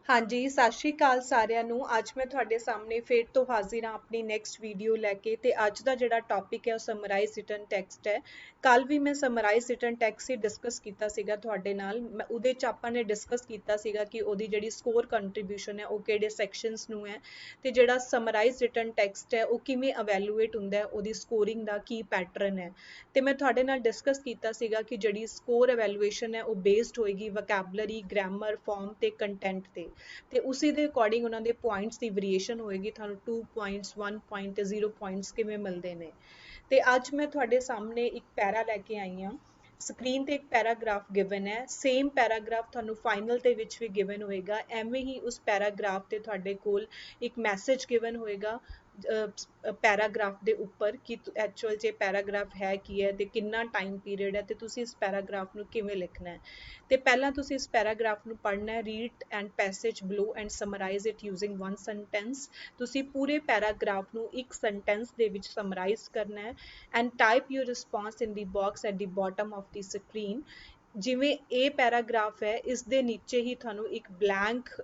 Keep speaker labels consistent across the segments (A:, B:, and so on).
A: हाँ जी, सत श्री अकाल सारिਆਂ ਨੂੰ। ਅੱਜ ਮੈਂ ਤੁਹਾਡੇ ਸਾਹਮਣੇ ਫਿਰ ਤੋਂ ਹਾਜ਼ਰ ਹਾਂ ਆਪਣੀ ਨੈਕਸਟ ਵੀਡੀਓ ਲੈ ਕੇ। ਤੇ ਅੱਜ ਦਾ ਜਿਹੜਾ ਟੌਪਿਕ ਹੈ ਉਹ ਸਮਰਾਈਜ਼ ਰਿਟਨ ਟੈਕਸਟ ਹੈ। ਕੱਲ ਵੀ ਮੈਂ ਸਮਰਾਈਜ਼ ਰਿਟਨ ਟੈਕਸਟ ਹੀ ਡਿਸਕਸ ਕੀਤਾ ਸੀਗਾ ਤੁਹਾਡੇ ਨਾਲ। ਉਹਦੇ ਚ ਆਪਾਂ ਨੇ ਡਿਸਕਸ ਕੀਤਾ ਸੀਗਾ ਕਿ ਉਹਦੀ ਜਿਹੜੀ ਸਕੋਰ ਕੰਟਰੀਬਿਊਸ਼ਨ ਹੈ ਉਹ ਕਿਹੜੇ ਸੈਕਸ਼ਨਸ ਨੂੰ ਹੈ, ਤੇ ਜਿਹੜਾ ਸਮਰਾਈਜ਼ ਰਿਟਨ ਟੈਕਸਟ ਹੈ ਉਹ ਕਿਵੇਂ ਇਵੈਲੂਏਟ ਹੁੰਦਾ ਹੈ, ਉਹਦੀ ਸਕੋਰਿੰਗ ਦਾ ਕੀ ਪੈਟਰਨ ਹੈ। ਤੇ ਮੈਂ ਤੁਹਾਡੇ ਨਾਲ ਡਿਸਕਸ ਕੀਤਾ ਸੀਗਾ ਕਿ ਜਿਹੜੀ ਸਕੋਰ ਇਵੈਲੂਏਸ਼ਨ ਹੈ ਉਹ ਬੇਸਡ ਹੋਏਗੀ ਵੋਕੈਬਲਰੀ, ਗ੍ਰਾਮਰ, ਫਾਰਮ ਤੇ ਕੰਟੈਂਟ ਤੇ ਉਸੇ ਦੇ ਅਕੋਰਡਿੰਗ ਉਹਨਾਂ ਦੇ ਪੁਆਇੰਟਸ ਦੀ ਵੇਰੀਏਸ਼ਨ ਹੋਏਗੀ, ਤੁਹਾਨੂੰ 2 ਪੁਆਇੰਟਸ, 1 ਪੁਆਇੰਟ ਤੇ 0 ਪੁਆਇੰਟਸ ਕਿਵੇਂ ਮਿਲਦੇ ਨੇ। ਤੇ ਅੱਜ ਮੈਂ ਤੁਹਾਡੇ ਸਾਹਮਣੇ ਇੱਕ ਪੈਰਾ ਲੈ ਕੇ ਆਈ ਹਾਂ। ਸਕਰੀਨ ਤੇ ਇੱਕ ਪੈਰਾਗ੍ਰਾਫ ਗਿਵਨ ਹੈ, ਸੇਮ ਪੈਰਾਗ੍ਰਾਫ ਤੁਹਾਨੂੰ ਫਾਈਨਲ ਦੇ ਵਿੱਚ ਵੀ ਗਿਵਨ ਹੋਏਗਾ। ਐਵੇਂ ਹੀ ਉਸ ਪੈਰਾਗ੍ਰਾਫ ਤੇ ਤੁਹਾਡੇ ਕੋਲ ਇੱਕ ਮੈਸੇਜ ਗਿਵਨ ਹੋਏਗਾ ਪੈਰਾਗ੍ਰਾਫ ਦੇ ਉੱਪਰ ਕਿ ਐਕਚੁਅਲ 'ਚ ਪੈਰਾਗ੍ਰਾਫ ਹੈ ਕੀ ਹੈ ਤੇ ਕਿੰਨਾ ਟਾਈਮ ਪੀਰੀਅਡ ਹੈ ਤੇ ਤੁਸੀਂ ਇਸ ਪੈਰਾਗ੍ਰਾਫ ਨੂੰ ਕਿਵੇਂ ਲਿਖਣਾ ਹੈ। ਤੇ ਪਹਿਲਾਂ ਤੁਸੀਂ ਇਸ ਪੈਰਾਗ੍ਰਾਫ ਨੂੰ ਪੜ੍ਹਨਾ ਹੈ, read and passage below and summarise it using one sentence. ਤੁਸੀਂ ਪੂਰੇ ਪੈਰਾਗ੍ਰਾਫ ਨੂੰ ਇੱਕ ਸੈਂਟੈਂਸ ਦੇ ਵਿੱਚ ਸਮਰਾਈਜ਼ ਕਰਨਾ ਹੈ and type your response in the box at the bottom of the screen. ਜਿਵੇਂ ਇਹ ਪੈਰਾਗ੍ਰਾਫ ਹੈ, ਇਸ ਦੇ ਨੀਚੇ ਹੀ ਤੁਹਾਨੂੰ ਇੱਕ ਬਲੈਂਕ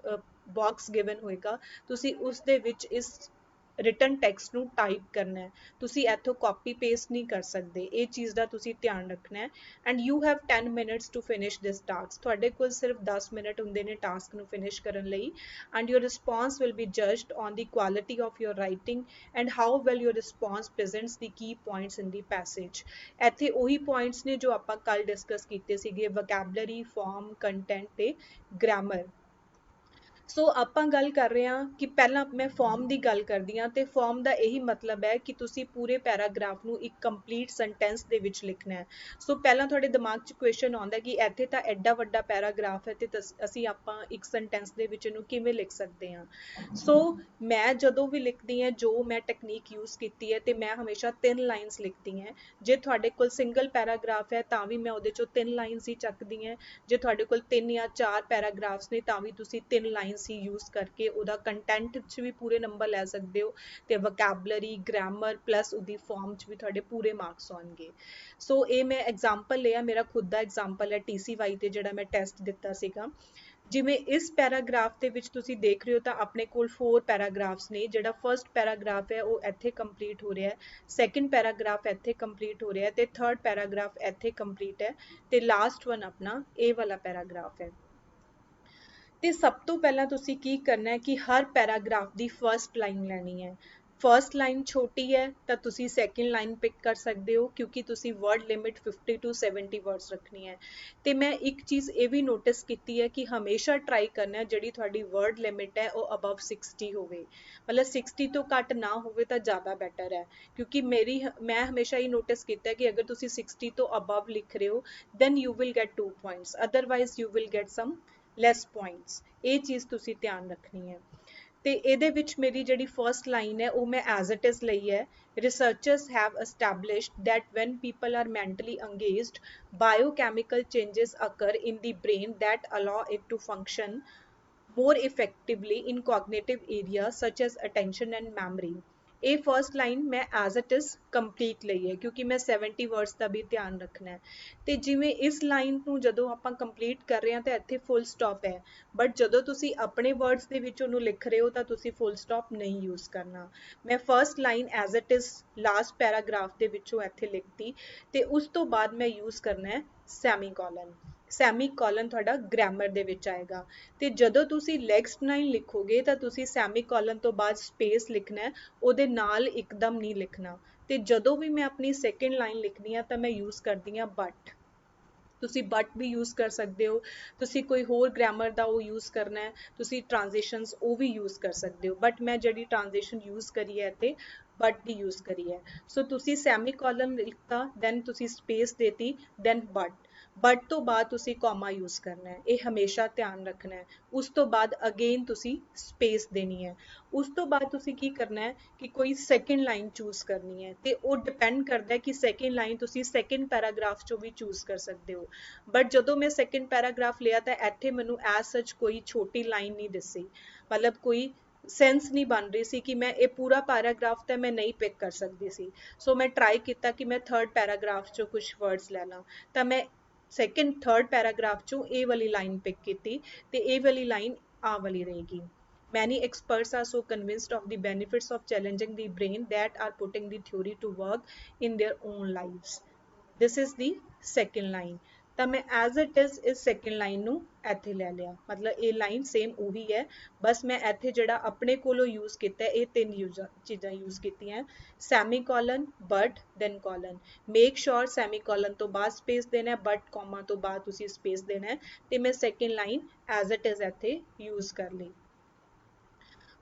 A: ਬਾਕਸ ਗਿਵਨ ਹੋਏਗਾ, ਤੁਸੀਂ ਉਸ ਦੇ ਵਿੱਚ ਇਸ ਰਿਟਨ ਟੈਕਸਟ ਨੂੰ ਟਾਈਪ ਕਰਨਾ ਹੈ। ਤੁਸੀਂ ਇੱਥੋਂ ਕਾਪੀ ਪੇਸਟ ਨਹੀਂ ਕਰ ਸਕਦੇ, ਇਹ ਚੀਜ਼ ਦਾ ਤੁਸੀਂ ਧਿਆਨ ਰੱਖਣਾ ਹੈ। And you have 10 minutes to finish this task. ਤੁਹਾਡੇ ਕੋਲ ਸਿਰਫ 10 ਮਿੰਟ ਹੁੰਦੇ ਨੇ ਟਾਸਕ ਨੂੰ ਫਿਨਿਸ਼ ਕਰਨ ਲਈ। And your response will be judged on the quality of your writing and how well your response presents the key points in the passage. ਇੱਥੇ ਉਹੀ ਪੁਆਇੰਟਸ ਨੇ ਜੋ ਆਪਾਂ ਕੱਲ ਡਿਸਕਸ ਕੀਤੇ ਸੀਗੇ, ਵੋਕੈਬਲਰੀ, ਫਾਰਮ, ਕੰਟੈਂਟ ਤੇ ਗ੍ਰਾਮਰ। ਸੋ ਆਪਾਂ ਗੱਲ ਕਰ ਰਹੇ ਹਾਂ ਕਿ ਪਹਿਲਾਂ ਮੈਂ ਫਾਰਮ ਦੀ ਗੱਲ ਕਰਦੀ ਹਾਂ, ਤੇ ਫਾਰਮ ਦਾ ਇਹੀ ਮਤਲਬ ਹੈ ਕਿ ਤੁਸੀਂ ਪੂਰੇ ਪੈਰਾਗ੍ਰਾਫ ਨੂੰ ਇੱਕ ਕੰਪਲੀਟ ਸੈਂਟੈਂਸ ਦੇ ਵਿੱਚ ਲਿਖਣਾ ਹੈ। ਸੋ ਪਹਿਲਾਂ ਤੁਹਾਡੇ ਦਿਮਾਗ 'ਚ ਕੁਐਸਚਨ ਆਉਂਦਾ ਕਿ ਇੱਥੇ ਤਾਂ ਐਡਾ ਵੱਡਾ ਪੈਰਾਗ੍ਰਾਫ ਹੈ ਤੇ ਅਸੀਂ ਆਪਾਂ ਇੱਕ ਸੈਂਟੈਂਸ ਦੇ ਵਿੱਚ ਇਹਨੂੰ ਕਿਵੇਂ ਲਿਖ ਸਕਦੇ ਹਾਂ। ਸੋ ਮੈਂ ਜਦੋਂ ਵੀ ਲਿਖਦੀ ਹਾਂ, ਜੋ ਮੈਂ ਟੈਕਨੀਕ ਯੂਜ਼ ਕੀਤੀ ਹੈ, ਤੇ ਮੈਂ ਹਮੇਸ਼ਾ 3 ਲਾਈਨਸ ਲਿਖਦੀ ਹਾਂ। ਜੇ ਤੁਹਾਡੇ ਕੋਲ ਸਿੰਗਲ ਪੈਰਾਗ੍ਰਾਫ ਹੈ ਤਾਂ ਵੀ ਮੈਂ ਉਹਦੇ 'ਚੋਂ 3 ਲਾਈਨਸ ਹੀ ਚੱਕਦੀ ਹਾਂ। ਜੇ ਤੁਹਾਡੇ ਕੋਲ 3 ਜਾਂ 4 ਪੈਰਾਗ੍ਰਾਫਸ ਨੇ ਤਾਂ ਵੀ ਤੁਸੀਂ 3 ਲਾਈਨਸ ਹੀ ਯੂਜ਼ ਕਰਕੇ ਉਹਦਾ ਕੰਟੈਂਟ 'ਚ ਵੀ ਪੂਰੇ ਨੰਬਰ ਲੈ ਸਕਦੇ ਹੋ, ਤੇ ਵੋਕੈਬਲਰੀ, ਗ੍ਰਾਮਰ ਪਲੱਸ ਉਹਦੀ ਫਾਰਮ 'ਚ ਵੀ ਤੁਹਾਡੇ ਪੂਰੇ ਮਾਰਕਸ ਆਉਣਗੇ। ਸੋ ਇਹ ਮੈਂ ਐਗਜ਼ਾਮਪਲ ਲਿਆ, ਮੇਰਾ ਖੁਦ ਦਾ ਐਗਜ਼ਾਮਪਲ ਹੈ TCY ਤੇ ਜਿਹੜਾ ਮੈਂ ਟੈਸਟ ਦਿੱਤਾ ਸੀਗਾ। ਜਿਵੇਂ ਇਸ ਪੈਰਾਗ੍ਰਾਫ ਦੇ ਵਿੱਚ ਤੁਸੀਂ ਦੇਖ ਰਹੇ ਹੋ ਤਾਂ ਆਪਣੇ ਕੋਲ 4 ਪੈਰਾਗ੍ਰਾਫਸ ਨੇ। ਜਿਹੜਾ ਫਰਸਟ ਪੈਰਾਗ੍ਰਾਫ ਹੈ ਉਹ ਇੱਥੇ ਕੰਪਲੀਟ ਹੋ ਰਿਹਾ ਹੈ, ਸੈਕੰਡ ਪੈਰਾਗ੍ਰਾਫ ਇੱਥੇ ਕੰਪਲੀਟ ਹੋ ਰਿਹਾ ਹੈ, ਤੇ ਥਰਡ ਪੈਰਾਗ੍ਰਾਫ ਇੱਥੇ ਕੰਪਲੀਟ ਹੈ, ਤੇ ਲਾਸਟ ਵਨ ਆਪਣਾ ਇਹ ਵਾਲਾ ਪੈਰਾਗ੍ਰਾਫ ਹੈ। ਤੇ ਸਭ ਤੋਂ ਪਹਿਲਾਂ ਤੁਸੀਂ ਕੀ ਕਰਨਾ ਹੈ ਕਿ ਹਰ ਪੈਰਾਗ੍ਰਾਫ ਦੀ ਫਰਸਟ ਲਾਈਨ ਲੈਣੀ ਹੈ। ਫਰਸਟ ਲਾਈਨ ਛੋਟੀ ਹੈ ਤਾਂ ਤੁਸੀਂ ਸੈਕਿੰਡ ਲਾਈਨ ਪਿਕ ਕਰ ਸਕਦੇ ਹੋ, ਕਿਉਂਕਿ ਤੁਸੀਂ ਵਰਡ ਲਿਮਿਟ 50 to 70 ਵਰਡਸ ਰੱਖਣੀ ਹੈ। ਤੇ ਮੈਂ ਇੱਕ ਚੀਜ਼ ਇਹ ਵੀ ਨੋਟਿਸ ਕੀਤੀ ਹੈ ਕਿ ਹਮੇਸ਼ਾ ਟਰਾਈ ਕਰਨਾ ਜਿਹੜੀ ਤੁਹਾਡੀ ਵਰਡ ਲਿਮਿਟ ਹੈ ਉਹ ਅਬਵ 60 ਹੋਵੇ, ਮਤਲਬ 60 ਤੋਂ ਘੱਟ ਨਾ ਹੋਵੇ ਤਾਂ ਜ਼ਿਆਦਾ ਬੈਟਰ ਹੈ। ਕਿਉਂਕਿ ਮੈਂ ਹਮੇਸ਼ਾ ਇਹ ਨੋਟਿਸ ਕੀਤਾ ਕਿ ਅਗਰ ਤੁਸੀਂ 60 ਤੋਂ ਅਬਵ ਲਿਖ ਰਹੇ ਹੋ then you will get 2 points, otherwise you will get some less points. ਇਹ ਚੀਜ਼ ਤੁਸੀਂ ਧਿਆਨ ਰੱਖਣੀ ਹੈ। ਤੇ ਇਹਦੇ ਵਿੱਚ ਮੇਰੀ ਜਿਹੜੀ ਫਰਸਟ ਲਾਈਨ ਹੈ ਉਹ ਮੈਂ ਐਜ਼ ਇਟ ਇਜ਼ ਲਈ ਹੈ। Researchers have established that when people are mentally engaged, biochemical changes occur in the brain that allow it to function more effectively in cognitive areas such as attention and memory। ਇਹ first line ਮੈਂ as it is complete ਲਈ ਹੈ ਕਿਉਂਕਿ ਮੈਂ 70 words ਦਾ ਵੀ ਧਿਆਨ ਰੱਖਣਾ ਹੈ। ਤੇ ਜਿਵੇਂ ਇਸ ਲਾਈਨ ਨੂੰ ਜਦੋਂ ਆਪਾਂ ਕੰਪਲੀਟ ਕਰ ਰਹੇ ਹਾਂ ਤਾਂ ਇੱਥੇ ਫੁੱਲ ਸਟਾਪ ਹੈ, ਬਟ ਜਦੋਂ ਤੁਸੀਂ ਆਪਣੇ ਵਰਡਸ ਦੇ ਵਿੱਚ ਉਹਨੂੰ ਲਿਖ ਰਹੇ ਹੋ ਤਾਂ ਤੁਸੀਂ ਫੁੱਲ ਸਟਾਪ ਨਹੀਂ ਯੂਜ਼ ਕਰਨਾ। ਮੈਂ first line as it is last paragraph ਦੇ ਵਿੱਚੋਂ ਇੱਥੇ ਲਿਖਤੀ, ਤੇ ਉਸ ਤੋਂ ਬਾਅਦ ਮੈਂ ਯੂਜ਼ ਕਰਨਾ ਹੈ ਸੈਮੀਕੋਲਨ। ਸੈਮੀਕੋਲਨ ਤੁਹਾਡਾ ਗ੍ਰਾਮਰ ਦੇ ਵਿੱਚ ਆਏਗਾ। ਤੇ ਜਦੋਂ ਤੁਸੀਂ ਨੈਕਸਟ ਲਾਈਨ ਲਿਖੋਗੇ ਤਾਂ ਤੁਸੀਂ ਸੈਮੀਕੋਲਨ ਤੋਂ ਬਾਅਦ ਸਪੇਸ ਲਿਖਣਾ ਹੈ, ਉਹਦੇ ਨਾਲ ਇੱਕਦਮ ਨਹੀਂ ਲਿਖਣਾ। ਤੇ ਜਦੋਂ ਵੀ ਮੈਂ ਆਪਣੀ ਸੈਕਿੰਡ ਲਾਈਨ ਲਿਖਣੀ ਆ ਤਾਂ ਮੈਂ ਯੂਜ਼ ਕਰਦੀ ਹਾਂ ਬਟ। ਤੁਸੀਂ ਬਟ ਵੀ ਯੂਜ਼ ਕਰ ਸਕਦੇ ਹੋ, ਤੁਸੀਂ ਕੋਈ ਹੋਰ ਗ੍ਰਾਮਰ ਦਾ ਉਹ ਯੂਜ਼ ਕਰਨਾ ਹੈ, ਤੁਸੀਂ ਟ੍ਰਾਂਜੀਸ਼ਨਸ ਉਹ ਵੀ ਯੂਜ਼ ਕਰ ਸਕਦੇ ਹੋ, ਬਟ ਮੈਂ ਜਿਹੜੀ ਟ੍ਰਾਂਜੀਸ਼ਨ ਯੂਜ਼ ਕਰੀ ਹੈ ਇੱਥੇ ਬਟ ਦੀ ਯੂਜ਼ ਕਰੀ ਹੈ। ਸੋ ਤੁਸੀਂ ਸੈਮੀਕੋਲਨ ਲਿਖਤਾ, ਦੈਨ ਤੁਸੀਂ ਸਪੇਸ ਦੇਤੀ, ਦੈਨ ਬਟ। ਬਟ ਤੋਂ ਬਾਅਦ ਤੁਸੀਂ ਕੌਮਾ ਯੂਜ਼ ਕਰਨਾ ਹੈ, ਇਹ ਹਮੇਸ਼ਾ ਧਿਆਨ ਰੱਖਣਾ ਹੈ। ਉਸ ਤੋਂ ਬਾਅਦ ਅਗੇਨ ਤੁਸੀਂ ਸਪੇਸ ਦੇਣੀ ਹੈ। ਉਸ ਤੋਂ ਬਾਅਦ ਤੁਸੀਂ ਕੀ ਕਰਨਾ ਹੈ ਕਿ ਕੋਈ ਸੈਕਿੰਡ ਲਾਈਨ ਚੂਜ਼ ਕਰਨੀ ਹੈ, ਤੇ ਉਹ ਡਿਪੈਂਡ ਕਰਦਾ ਕਿ ਸੈਕਿੰਡ ਲਾਈਨ ਤੁਸੀਂ ਸੈਕਿੰਡ ਪੈਰਾਗ੍ਰਾਫ ਚੋਂ ਵੀ ਚੂਜ਼ ਕਰ ਸਕਦੇ ਹੋ। ਬਟ ਜਦੋਂ ਮੈਂ ਸੈਕਿੰਡ ਪੈਰਾਗ੍ਰਾਫ ਲਿਆ ਤਾਂ ਇੱਥੇ ਮੈਨੂੰ ਐਜ਼ ਸੱਚ ਕੋਈ ਛੋਟੀ ਲਾਈਨ ਨਹੀਂ ਦਿਸੀ, ਮਤਲਬ ਕੋਈ ਸੈਂਸ ਨਹੀਂ ਬਣ ਰਹੀ ਸੀ ਕਿ ਮੈਂ ਇਹ ਪੂਰਾ ਪੈਰਾਗ੍ਰਾਫ ਤਾਂ ਮੈਂ ਨਹੀਂ ਪਿਕ ਕਰ ਸਕਦੀ ਸੀ। ਸੋ ਮੈਂ ਟਰਾਈ ਕੀਤਾ ਕਿ ਮੈਂ ਥਰਡ ਪੈਰਾਗ੍ਰਾਫ ਚੋਂ ਕੁਝ ਵਰਡਸ ਲੈ ਲਾਂ, ਤਾਂ ਮੈਂ ਸੈਕਿੰਡ ਥਰਡ ਪੈਰਾਗ੍ਰਾਫ ਚੋਂ ਇਹ ਵਾਲੀ ਲਾਈਨ ਪਿਕ ਕੀਤੀ, ਤੇ ਇਹ ਵਾਲੀ ਲਾਈਨ ਆ ਵਾਲੀ ਰਹੇਗੀ। Many experts are so convinced of the benefits of challenging the brain that are putting the theory to work in their own lives. This is the second line। ਤਾਂ ਮੈਂ as it is ਇਸ second line ਨੂੰ ਇੱਥੇ ਲੈ ਲਿਆ, ਮਤਲਬ ਇਹ line same ਉਹੀ ਹੈ, ਬਸ ਮੈਂ ਇੱਥੇ ਜਿਹੜਾ ਆਪਣੇ ਕੋਲੋਂ use ਕੀਤਾ ਇਹ ਤਿੰਨ ਚੀਜ਼ਾਂ use ਕੀਤੀਆਂ, semicolon, but, then colon। make sure semicolon ਤੋਂ ਬਾਅਦ space ਦੇਣਾ ਹੈ, but comma ਤੋਂ ਬਾਅਦ ਤੁਸੀਂ space ਦੇਣਾ ਹੈ, ਤੇ ਮੈਂ second line as it is ਇੱਥੇ use ਕਰ ਲਈ।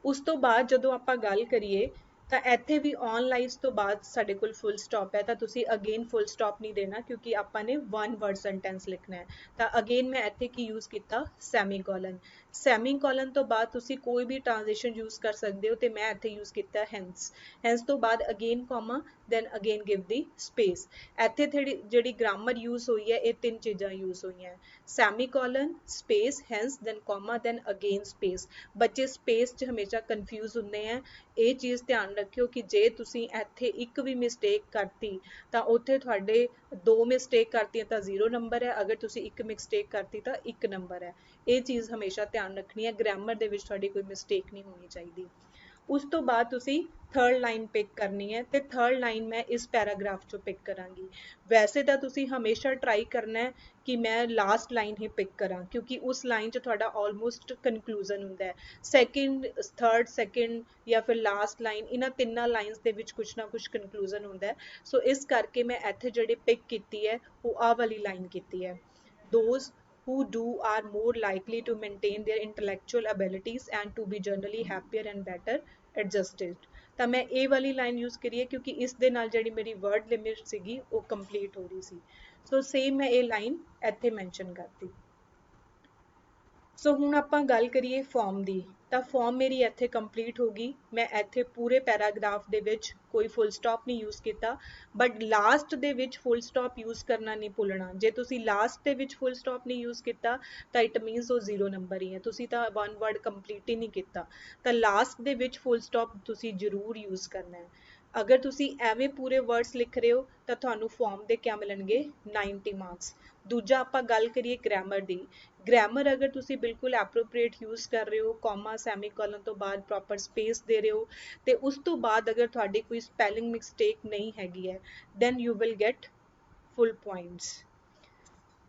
A: ਉਸ ਤੋਂ ਬਾਅਦ ਜਦੋਂ ਆਪਾਂ ਗੱਲ ਕਰੀਏ ਤਾਂ ਇੱਥੇ ਵੀ ਔਨ ਲਾਈਵਸ ਤੋਂ ਬਾਅਦ ਸਾਡੇ ਕੋਲ ਫੁੱਲ ਸਟਾਪ ਹੈ, ਤਾਂ ਤੁਸੀਂ ਅਗੇਨ ਫੁੱਲ ਸਟਾਪ ਨਹੀਂ ਦੇਣਾ ਕਿਉਂਕਿ ਆਪਾਂ ਨੇ ਵਨ ਵਰਡ ਸੈਂਟੈਂਸ ਲਿਖਣਾ ਹੈ। ਤਾਂ ਅਗੇਨ ਮੈਂ ਇੱਥੇ ਕੀ ਯੂਜ਼ ਕੀਤਾ, ਸੈਮੀਕੋਲਨ। ਸੈਮੀਕੋਲਨ ਤੋਂ ਬਾਅਦ ਤੁਸੀਂ ਕੋਈ ਵੀ ਟ੍ਰਾਂਜੀਸ਼ਨ ਯੂਜ਼ ਕਰ ਸਕਦੇ ਹੋ, ਤੇ ਮੈਂ ਇੱਥੇ ਯੂਜ਼ ਕੀਤਾ ਹੈਂਸ। ਹੈਂਸ ਤੋਂ ਬਾਅਦ again comma, then again give the space। ਇੱਥੇ ਜਿਹੜੀ ਗ੍ਰਾਮਰ ਯੂਜ਼ ਹੋਈ ਹੈ ਇਹ ਤਿੰਨ ਚੀਜ਼ਾਂ ਯੂਜ਼ ਹੋਈਆਂ, semicolon, space, hence, then comma, then again space। ਬੱਚੇ ਸਪੇਸ 'ਚ ਹਮੇਸ਼ਾ ਕਨਫਿਊਜ਼ ਹੁੰਦੇ ਆ, ਇਹ ਚੀਜ਼ ਧਿਆਨ ਰੱਖਿਓ ਕਿ ਜੇ ਤੁਸੀਂ ਇੱਥੇ ਇੱਕ ਵੀ ਮਿਸਟੇਕ ਕਰਤੀ ਤਾਂ ਉੱਥੇ ਤੁਹਾਡੇ ਦੋ ਮਿਸਟੇਕ ਕਰਤੀਆਂ ਤਾਂ 0 ਨੰਬਰ ਹੈ, ਅਗਰ ਤੁਸੀਂ ਇੱਕ ਮਿਸਟੇਕ ਕਰਤੀ ਤਾਂ 1 ਨੰਬਰ ਹੈ। ਇਹ ਚੀਜ਼ ਹਮੇਸ਼ਾ ਧਿਆਨ ਰੱਖਣੀ ਹੈ, ਗ੍ਰਾਮਰ ਦੇ ਵਿੱਚ ਤੁਹਾਡੀ ਕੋਈ ਮਿਸਟੇਕ ਨਹੀਂ ਹੋਣੀ ਚਾਹੀਦੀ। ਉਸ ਤੋਂ ਬਾਅਦ ਤੁਸੀਂ ਥਰਡ ਲਾਈਨ ਪਿਕ ਕਰਨੀ ਹੈ, ਤੇ ਥਰਡ ਲਾਈਨ ਮੈਂ ਇਸ ਪੈਰਾਗ੍ਰਾਫ ਚੋਂ ਪਿਕ ਕਰਾਂਗੀ। ਵੈਸੇ ਤਾਂ ਤੁਸੀਂ ਹਮੇਸ਼ਾ ਟਰਾਈ ਕਰਨਾ ਹੈ ਕਿ ਮੈਂ ਲਾਸਟ ਲਾਈਨ ਹੀ ਪਿਕ ਕਰਾਂ, ਕਿਉਂਕਿ ਉਸ ਲਾਈਨ 'ਚ ਤੁਹਾਡਾ ਆਲਮੋਸਟ ਕਨਕਲੂਜ਼ਨ ਹੁੰਦਾ ਹੈ। ਸੈਕਿੰਡ, ਥਰਡ, ਸੈਕਿੰਡ ਜਾਂ ਫਿਰ ਲਾਸਟ ਲਾਈਨ, ਇਹਨਾਂ ਤਿੰਨਾਂ ਲਾਈਨਸ ਦੇ ਵਿੱਚ ਕੁਛ ਨਾ ਕੁਛ ਕਨਕਲੂਜ਼ਨ ਹੁੰਦਾ ਹੈ। ਸੋ ਇਸ ਕਰਕੇ ਮੈਂ ਇੱਥੇ ਜਿਹੜੀ ਪਿਕ ਕੀਤੀ ਹੈ ਉਹ ਆਹ ਵਾਲੀ ਲਾਈਨ ਕੀਤੀ ਹੈ, those who do are more likely to maintain their intellectual abilities and to be generally happier and better adjusted। ਤਾਂ ਮੈਂ ਇਹ ਵਾਲੀ ਲਾਈਨ ਯੂਜ਼ ਕਰੀਏ ਕਿਉਂਕਿ ਇਸ ਦੇ ਨਾਲ ਜਿਹੜੀ ਮੇਰੀ ਵਰਡ ਲਿਮਿਟ ਸੀਗੀ ਉਹ ਕੰਪਲੀਟ ਹੋ ਰਹੀ ਸੀ। ਸੋ ਸੇਮ ਮੈਂ ਇਹ ਲਾਈਨ ਇੱਥੇ ਮੈਂਸ਼ਨ ਕਰਤੀ। ਸੋ ਹੁਣ ਆਪਾਂ ਗੱਲ ਕਰੀਏ ਫਾਰਮ ਦੀ, ਤਾਂ ਫਾਰਮ ਮੇਰੀ ਇੱਥੇ ਕੰਪਲੀਟ ਹੋ ਗਈ। ਮੈਂ ਇੱਥੇ ਪੂਰੇ ਪੈਰਾਗ੍ਰਾਫ ਦੇ ਵਿੱਚ ਕੋਈ ਫੁੱਲ ਸਟਾਪ ਨਹੀਂ ਯੂਜ਼ ਕੀਤਾ, ਬਟ ਲਾਸਟ ਦੇ ਵਿੱਚ ਫੁੱਲ ਸਟਾਪ ਯੂਜ਼ ਕਰਨਾ ਨਹੀਂ ਭੁੱਲਣਾ। ਜੇ ਤੁਸੀਂ ਲਾਸਟ ਦੇ ਵਿੱਚ ਫੁੱਲ ਸਟਾਪ ਨਹੀਂ ਯੂਜ਼ ਕੀਤਾ ਤਾਂ ਇਟ ਮੀਨਸ ਉਹ 0 ਨੰਬਰ ਹੀ ਹੈ, ਤੁਸੀਂ ਤਾਂ ਵਨ ਵਰਡ ਕੰਪਲੀਟ ਹੀ ਨਹੀਂ ਕੀਤਾ। ਤਾਂ ਲਾਸਟ ਦੇ ਵਿੱਚ ਫੁੱਲ ਸਟਾਪ ਤੁਸੀਂ ਜ਼ਰੂਰ ਯੂਜ਼ ਕਰਨਾ ਹੈ। ਅਗਰ ਤੁਸੀਂ ਐਵੇਂ ਪੂਰੇ ਵਰਡਸ ਲਿਖ ਰਹੇ ਹੋ ਤਾਂ ਤੁਹਾਨੂੰ ਫਾਰਮ ਦੇ ਕਿਆ ਮਿਲਣਗੇ, 90 ਮਾਰਕਸ। ਦੂਜਾ ਆਪਾਂ ਗੱਲ ਕਰੀਏ ਗ੍ਰਾਮਰ ਦੀ। ਗ੍ਰਾਮਰ ਅਗਰ ਤੁਸੀਂ ਬਿਲਕੁਲ ਐਪਰੋਪ੍ਰੀਏਟ ਯੂਜ਼ ਕਰ ਰਹੇ ਹੋ, ਕੌਮਾ, ਸੈਮੀਕੋਲਨ ਤੋਂ ਬਾਅਦ ਪ੍ਰੋਪਰ ਸਪੇਸ ਦੇ ਰਹੇ ਹੋ, ਤੇ ਉਸ ਤੋਂ ਬਾਅਦ ਅਗਰ ਤੁਹਾਡੀ ਕੋਈ ਸਪੈਲਿੰਗ ਮਿਸਟੇਕ ਨਹੀਂ ਹੈਗੀ ਹੈ, then you will get full points।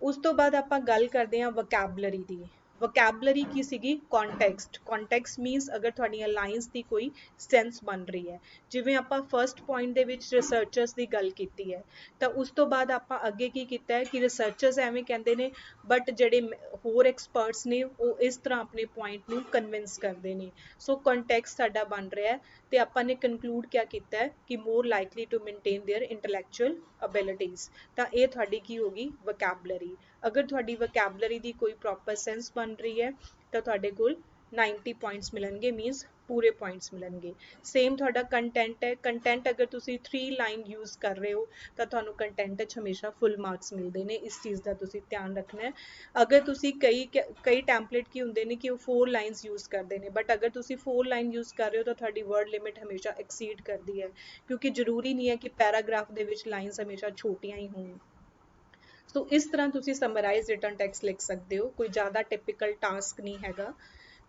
A: ਉਸ ਤੋਂ ਬਾਅਦ ਆਪਾਂ ਗੱਲ ਕਰਦੇ ਹਾਂ ਵੋਕੈਬਲਰੀ ਦੀ। ਵੋਕੈਬਲਰੀ ਕੀ ਸੀਗੀ, ਕੰਟੈਕਸਟ। ਕੰਟੈਕਸਟ ਮੀਨਸ ਅਗਰ ਤੁਹਾਡੀਆਂ ਲਾਈਨਸ ਦੀ ਕੋਈ ਸੈਂਸ ਬਣ ਰਹੀ ਹੈ। ਜਿਵੇਂ ਆਪਾਂ ਫਰਸਟ ਪੁਆਇੰਟ ਦੇ ਵਿੱਚ ਰਿਸਰਚਰਸ ਦੀ ਗੱਲ ਕੀਤੀ ਹੈ, ਤਾਂ ਉਸ ਤੋਂ ਬਾਅਦ ਆਪਾਂ ਅੱਗੇ ਕੀ ਕੀਤਾ ਹੈ ਕਿ ਰਿਸਰਚਰਸ ਐਵੇਂ ਕਹਿੰਦੇ ਨੇ, ਬਟ ਜਿਹੜੇ ਹੋਰ ਐਕਸਪਰਟਸ ਨੇ ਉਹ ਇਸ ਤਰ੍ਹਾਂ ਆਪਣੇ ਪੁਆਇੰਟ ਨੂੰ ਕਨਵਿੰਸ ਕਰਦੇ ਨੇ। ਸੋ ਕੰਟੈਕਸਟ ਸਾਡਾ ਬਣ ਰਿਹਾ ਹੈ, ਤੇ ਆਪਾਂ ਨੇ ਕਨਕਲੂਡ ਕਿਆ ਕੀਤਾ ਹੈ ਕਿ more likely to maintain their intellectual abilities. ਤਾਂ ਇਹ ਤੁਹਾਡੀ ਕੀ ਹੋਗੀ, ਵੋਕੈਬਲਰੀ। ਅਗਰ ਤੁਹਾਡੀ ਵੋਕੈਬਲਰੀ ਦੀ ਕੋਈ ਪ੍ਰੋਪਰ ਸੈਂਸ ਬਣ ਰਹੀ ਹੈ ਤਾਂ ਤੁਹਾਡੇ ਕੋਲ 90 ਪੁਆਇੰਟਸ ਮਿਲਣਗੇ, ਮੀਨਸ ਪੂਰੇ ਪੁਆਇੰਟਸ ਮਿਲਣਗੇ। ਸੇਮ ਤੁਹਾਡਾ ਕੰਟੈਂਟ ਹੈ, ਕੰਟੈਂਟ ਅਗਰ ਤੁਸੀਂ 3 ਲਾਈਨ ਯੂਜ਼ ਕਰ ਰਹੇ ਹੋ ਤਾਂ ਤੁਹਾਨੂੰ ਕੰਟੈਂਟ 'ਚ ਹਮੇਸ਼ਾ ਫੁੱਲ ਮਾਰਕਸ ਮਿਲਦੇ ਨੇ, ਇਸ ਚੀਜ਼ ਦਾ ਤੁਸੀਂ ਧਿਆਨ ਰੱਖਣਾ ਹੈ। ਅਗਰ ਤੁਸੀਂ ਕਈ ਟੈਂਪਲੇਟ ਕੀ ਹੁੰਦੇ ਨੇ ਕਿ ਉਹ 4 ਲਾਈਨਸ ਯੂਜ਼ ਕਰਦੇ ਨੇ, ਬਟ ਅਗਰ ਤੁਸੀਂ 4 ਲਾਈਨ ਯੂਜ਼ ਕਰ ਰਹੇ ਹੋ ਤਾਂ ਤੁਹਾਡੀ ਵਰਡ ਲਿਮਿਟ ਹਮੇਸ਼ਾ ਐਕਸੀਡ ਕਰਦੀ ਹੈ, ਕਿਉਂਕਿ ਜ਼ਰੂਰੀ ਨਹੀਂ ਹੈ ਕਿ ਪੈਰਾਗ੍ਰਾਫ ਦੇ ਵਿੱਚ ਲਾਈਨਸ ਹਮੇਸ਼ਾ ਛੋਟੀਆਂ ਹੀ ਹੋਣ। ਸੋ ਇਸ ਤਰ੍ਹਾਂ ਤੁਸੀਂ ਸਮਰਾਈਜ਼ ਰਿਟਨ ਟੈਕਸਟ ਲਿਖ ਸਕਦੇ ਹੋ, ਕੋਈ ਜ਼ਿਆਦਾ ਟਿਪੀਕਲ ਟਾਸਕ ਨਹੀਂ ਹੈਗਾ।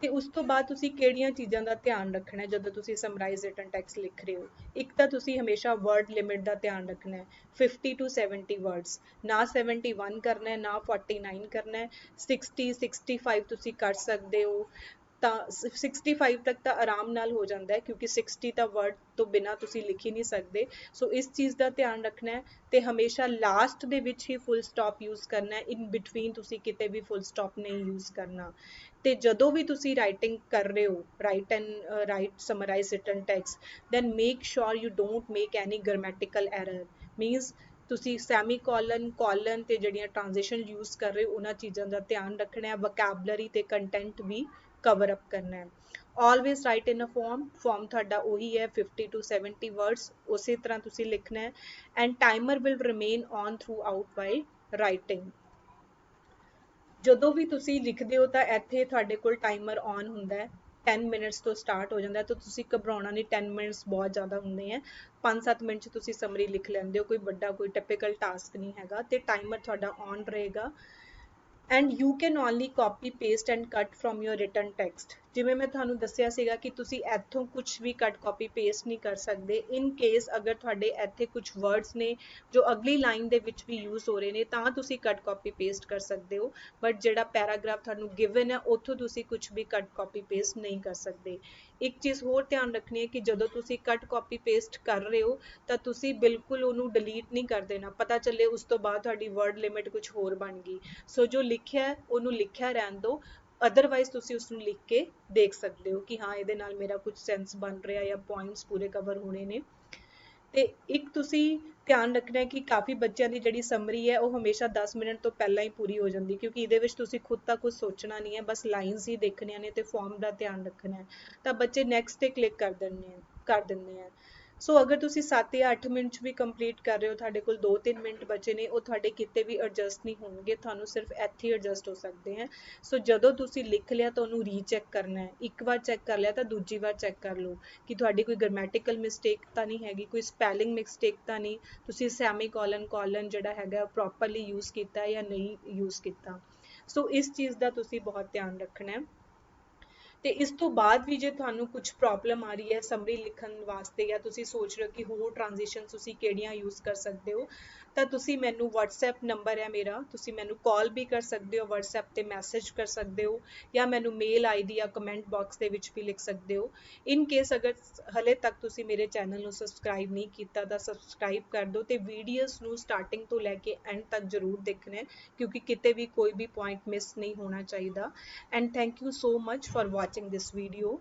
A: ਤੇ ਉਸ ਤੋਂ ਬਾਅਦ ਤੁਸੀਂ ਕਿਹੜੀਆਂ ਚੀਜ਼ਾਂ ਦਾ ਧਿਆਨ ਰੱਖਣਾ ਹੈ ਜਦੋਂ ਤੁਸੀਂ ਸਮਰਾਈਜ਼ ਰਿਟਨ ਟੈਕਸਟ ਲਿਖ ਰਹੇ ਹੋ। ਇੱਕ ਤਾਂ ਤੁਸੀਂ ਹਮੇਸ਼ਾ ਵਰਡ ਲਿਮਿਟ ਦਾ ਧਿਆਨ ਰੱਖਣਾ ਹੈ, 50 to 70 ਵਰਡਸ, ਨਾ 71 ਕਰਨਾ ਹੈ ਨਾ 49 ਕਰਨਾ ਹੈ। 60 65 ਤੁਸੀਂ ਕਰ ਸਕਦੇ ਹੋ, ਤਾਂ 65 ਤੱਕ ਤਾਂ ਆਰਾਮ ਨਾਲ ਹੋ ਜਾਂਦਾ ਹੈ, ਕਿਉਂਕਿ 60 ਤਾਂ ਵਰਡ ਤੋਂ ਬਿਨਾਂ ਤੁਸੀਂ ਲਿਖ ਹੀ ਨਹੀਂ ਸਕਦੇ। ਸੋ ਇਸ ਚੀਜ਼ ਦਾ ਧਿਆਨ ਰੱਖਣਾ ਹੈ, ਤੇ ਹਮੇਸ਼ਾ ਲਾਸਟ ਦੇ ਵਿੱਚ ਹੀ ਫੁੱਲ ਸਟਾਪ ਯੂਜ਼ ਕਰਨਾ ਹੈ, ਇਨ ਬਿਟਵੀਨ ਤੁਸੀਂ ਕਿਤੇ ਵੀ ਫੁੱਲ ਸਟਾਪ ਨਹੀਂ ਯੂਜ਼ ਕਰਨਾ। ਤੇ ਜਦੋਂ ਵੀ ਤੁਸੀਂ ਰਾਈਟਿੰਗ ਕਰ ਰਹੇ ਹੋ, right summarise written text, then make sure you don't make any grammatical error। means ਤੁਸੀਂ ਸੈਮੀਕੋਲਨ, ਕੋਲਨ ਤੇ ਜਿਹੜੀਆਂ ਟ੍ਰਾਂਜੀਸ਼ਨ ਯੂਜ਼ ਕਰ ਰਹੇ ਹੋ ਉਹਨਾਂ ਚੀਜ਼ਾਂ ਦਾ ਧਿਆਨ ਰੱਖਣਾ ਹੈ। ਵੋਕੈਬਲਰੀ ਤੇ ਕੰਟੈਂਟ ਵੀ ਕਵਰ ਅਪ ਕਰਨਾ ਹੈ। Always write in a form, form ਤੁਹਾਡਾ ਉਹੀ ਹੈ 50 to 70 ਵਰਡਸ, ਉਸੇ ਤਰ੍ਹਾਂ ਤੁਸੀਂ ਲਿਖਣਾ ਹੈ। And timer will remain on through out while writing. ਜਦੋਂ ਵੀ ਤੁਸੀਂ ਲਿਖਦੇ ਹੋ ਤਾਂ ਇੱਥੇ ਤੁਹਾਡੇ ਕੋਲ ਟਾਈਮਰ ਔਨ ਹੁੰਦਾ ਹੈ, 10 ਮਿੰਟਸ ਤੋਂ ਸਟਾਰਟ ਹੋ ਜਾਂਦਾ ਹੈ, ਤਾਂ ਤੁਸੀਂ ਘਬਰਾਉਣਾ ਨਹੀਂ, 10 ਮਿੰਟਸ ਬਹੁਤ ਜ਼ਿਆਦਾ ਹੁੰਦੇ ਹੈ। 5-7 ਮਿੰਟ 'ਚ ਤੁਸੀਂ ਸਮਰੀ ਲਿਖ ਲੈਂਦੇ ਹੋ, ਕੋਈ ਵੱਡਾ ਕੋਈ ਟਿਪੀਕਲ ਟਾਸਕ ਨਹੀਂ ਹੈਗਾ, ਤੇ ਟਾਈਮਰ ਤੁਹਾਡਾ ਔਨ ਰਹੇਗਾ। and you can only copy paste and cut from your written text। ਜਿਵੇਂ ਮੈਂ ਤੁਹਾਨੂੰ ਦੱਸਿਆ ਸੀਗਾ ਕਿ ਤੁਸੀਂ ਇੱਥੋਂ ਕੁਝ ਵੀ ਕੱਟ ਕਾਪੀ ਪੇਸਟ ਨਹੀਂ ਕਰ ਸਕਦੇ। ਇਨ ਕੇਸ ਅਗਰ ਤੁਹਾਡੇ ਇੱਥੇ ਕੁਝ ਵਰਡਸ ਨੇ ਜੋ ਅਗਲੀ ਲਾਈਨ ਦੇ ਵਿੱਚ ਵੀ ਯੂਜ਼ ਹੋ ਰਹੇ ਨੇ ਤਾਂ ਤੁਸੀਂ ਕੱਟ ਕਾਪੀ ਪੇਸਟ ਕਰ ਸਕਦੇ ਹੋ, ਬਟ ਜਿਹੜਾ ਪੈਰਾਗ੍ਰਾਫ ਤੁਹਾਨੂੰ ਗਿਵਨ ਹੈ ਉੱਥੋਂ ਤੁਸੀਂ ਕੁਝ ਵੀ ਕੱਟ ਕਾਪੀ ਪੇਸਟ ਨਹੀਂ ਕਰ ਸਕਦੇ। ਇੱਕ ਚੀਜ਼ ਹੋਰ ਧਿਆਨ ਰੱਖਣੀ ਹੈ ਕਿ ਜਦੋਂ ਤੁਸੀਂ ਕੱਟ ਕਾਪੀ ਪੇਸਟ ਕਰ ਰਹੇ ਹੋ ਤਾਂ ਤੁਸੀਂ ਬਿਲਕੁਲ ਉਹਨੂੰ ਡਿਲੀਟ ਨਹੀਂ ਕਰ ਦੇਣਾ, ਪਤਾ ਚੱਲੇ ਉਸ ਤੋਂ ਬਾਅਦ ਤੁਹਾਡੀ ਵਰਡ ਲਿਮਿਟ ਕੁਝ ਹੋਰ ਬਣ ਗਈ। ਸੋ ਜੋ ਲਿਖਿਆ ਹੈ ਉਹਨੂੰ ਲਿਖਿਆ ਰਹਿਣ ਦਿਓ, ਅਦਰਵਾਈਜ਼ ਤੁਸੀਂ ਉਸਨੂੰ ਲਿਖ ਕੇ ਦੇਖ ਸਕਦੇ ਹੋ ਕਿ ਹਾਂ ਇਹਦੇ ਨਾਲ ਮੇਰਾ ਕੁਝ ਸੈਂਸ ਬਣ ਰਿਹਾ ਜਾਂ ਪੁਆਇੰਟਸ ਪੂਰੇ ਕਵਰ ਹੋਣੇ ਨੇ। ਤੇ ਇੱਕ ਤੁਸੀਂ ਧਿਆਨ ਰੱਖਣਾ ਹੈ ਕਿ ਕਾਫੀ ਬੱਚਿਆਂ ਦੀ ਜਿਹੜੀ ਸਮਰੀ ਹੈ ਉਹ ਹਮੇਸ਼ਾ 10 ਮਿੰਟ ਤੋਂ ਪਹਿਲਾਂ ਹੀ ਪੂਰੀ ਹੋ ਜਾਂਦੀ, ਕਿਉਂਕਿ ਇਹਦੇ ਵਿੱਚ ਤੁਸੀਂ ਖੁਦ ਤਾਂ ਕੁਝ ਸੋਚਣਾ ਨਹੀਂ ਹੈ, ਬਸ ਲਾਈਨਸ ਹੀ ਦੇਖਣੀਆਂ ਨੇ ਤੇ ਫਾਰਮ ਦਾ ਧਿਆਨ ਰੱਖਣਾ ਹੈ, ਤਾਂ ਬੱਚੇ ਨੈਕਸਟ ਤੇ ਕਲਿੱਕ ਕਰ ਦਿੰਦੇ ਆ। ਸੋ ਅਗਰ ਤੁਸੀਂ 7 ਜਾਂ 8 ਮਿੰਟ 'ਚ ਵੀ ਕੰਪਲੀਟ ਕਰ ਰਹੇ ਹੋ, ਤੁਹਾਡੇ ਕੋਲ 2-3 ਮਿੰਟ ਬਚੇ ਨੇ, ਉਹ ਤੁਹਾਡੇ ਕਿਤੇ ਵੀ ਐਡਜਸਟ ਨਹੀਂ ਹੋਣਗੇ, ਤੁਹਾਨੂੰ ਸਿਰਫ ਇੱਥੇ ਹੀ ਐਡਜਸਟ ਹੋ ਸਕਦੇ ਹੈ। ਸੋ ਜਦੋਂ ਤੁਸੀਂ ਲਿਖ ਲਿਆ ਤਾਂ ਉਹਨੂੰ ਰੀਚੈੱਕ ਕਰਨਾ ਹੈ, ਇੱਕ ਵਾਰ ਚੈੱਕ ਕਰ ਲਿਆ ਤਾਂ ਦੂਜੀ ਵਾਰ ਚੈੱਕ ਕਰ ਲਓ ਕਿ ਤੁਹਾਡੀ ਕੋਈ ਗ੍ਰਾਮੈਟੀਕਲ ਮਿਸਟੇਕ ਤਾਂ ਨਹੀਂ ਹੈਗੀ, ਕੋਈ ਸਪੈਲਿੰਗ ਮਿਸਟੇਕ ਤਾਂ ਨਹੀਂ, ਤੁਸੀਂ ਸੈਮੀ ਕੋਲਨ ਜਿਹੜਾ ਹੈਗਾ ਪ੍ਰੋਪਰਲੀ ਯੂਜ਼ ਕੀਤਾ ਜਾਂ ਨਹੀਂ ਯੂਜ਼ ਕੀਤਾ। ਸੋ ਇਸ ਚੀਜ਼ ਦਾ ਤੁਸੀਂ ਬਹੁਤ ਧਿਆਨ ਰੱਖਣਾ ਹੈ। ਤੇ ਇਸ ਤੋਂ ਬਾਅਦ ਵੀ ਜੇ ਤੁਹਾਨੂੰ ਕੁਝ ਪ੍ਰੋਬਲਮ ਆ ਰਹੀ ਹੈ ਸਮਰੀ ਲਿਖਣ ਵਾਸਤੇ ਜਾਂ ਤੁਸੀਂ ਸੋਚ ਰਹੇ ਹੋ ਕਿ ਹੋਰ ਟ੍ਰਾਂਜੀਸ਼ਨ ਤੁਸੀਂ ਕਿਹੜੀਆਂ ਯੂਜ਼ ਕਰ ਸਕਦੇ ਹੋ, ਤਾਂ ਤੁਸੀਂ ਮੈਨੂੰ WhatsApp ਨੰਬਰ ਹੈ ਮੇਰਾ, ਤੁਸੀਂ ਮੈਨੂੰ ਕਾਲ ਵੀ ਕਰ ਸਕਦੇ ਹੋ, WhatsApp ਤੇ ਮੈਸੇਜ ਕਰ ਸਕਦੇ ਹੋ, ਜਾਂ ਮੈਨੂੰ ਮੇਲ ਆਈਡੀ ਜਾਂ ਕਮੈਂਟ ਬਾਕਸ ਦੇ ਵਿੱਚ ਵੀ ਲਿਖ ਸਕਦੇ ਹੋ। ਇਨ ਕੇਸ ਅਗਰ ਹਲੇ ਤੱਕ ਤੁਸੀਂ ਮੇਰੇ ਚੈਨਲ ਨੂੰ ਸਬਸਕ੍ਰਾਈਬ ਨਹੀਂ ਕੀਤਾ ਤਾਂ ਸਬਸਕ੍ਰਾਈਬ ਕਰ ਦਿਓ ਤੇ ਵੀਡੀਓਜ਼ ਨੂੰ ਸਟਾਰਟਿੰਗ ਤੋਂ ਲੈ ਕੇ ਐਂਡ ਤੱਕ ਜ਼ਰੂਰ ਦੇਖਣਾ ਹੈ, ਕਿਉਂਕਿ ਕਿਤੇ ਵੀ ਕੋਈ ਵੀ ਪੁਆਇੰਟ ਮਿਸ ਨਹੀਂ ਹੋਣਾ ਚਾਹੀਦਾ। And thank you so much for watching this video.